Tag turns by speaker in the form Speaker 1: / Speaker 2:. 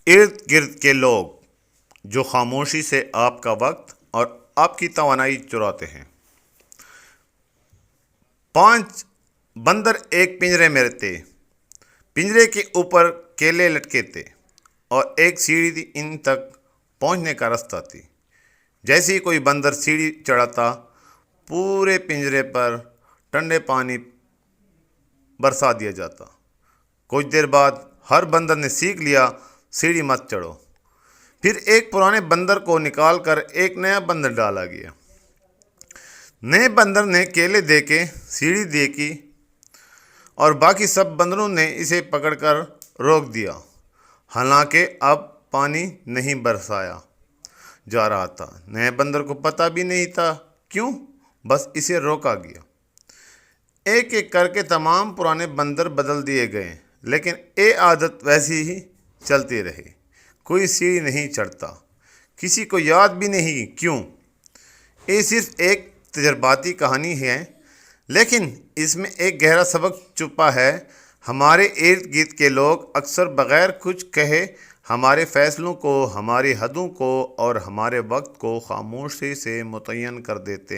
Speaker 1: ارد گرد کے لوگ جو خاموشی سے آپ کا وقت اور آپ کی توانائی چراتے ہیں۔ 5 بندر ایک پنجرے میں رہتے، پنجرے کے اوپر کیلے لٹکے تھے اور ایک سیڑھی تھی ان تک پہنچنے کا راستہ تھی۔ جیسے ہی کوئی بندر سیڑھی چڑھاتا، پورے پنجرے پر ٹھنڈے پانی برسا دیا جاتا۔ کچھ دیر بعد ہر بندر نے سیکھ لیا سیڑھی مت چڑھو۔ پھر ایک پرانے بندر کو نکال کر ایک نیا بندر ڈالا گیا۔ نئے بندر نے کیلے دے کے سیڑھی دیکھی اور باقی سب بندروں نے اسے پکڑ کر روک دیا، حالانکہ اب پانی نہیں برسایا جا رہا تھا۔ نئے بندر کو پتہ بھی نہیں تھا کیوں، بس اسے روکا گیا۔ ایک ایک کر کے تمام پرانے بندر بدل دیے گئے، لیکن یہ عادت ویسی ہی چلتی رہی۔ کوئی سیڑھی نہیں چڑھتا، کسی کو یاد بھی نہیں کیوں۔ یہ صرف ایک تجرباتی کہانی ہے، لیکن اس میں ایک گہرا سبق چھپا ہے۔ ہمارے ارد گرد کے لوگ اکثر بغیر کچھ کہے ہمارے فیصلوں کو، ہماری حدوں کو اور ہمارے وقت کو خاموشی سے متعین کر دیتے ہیں۔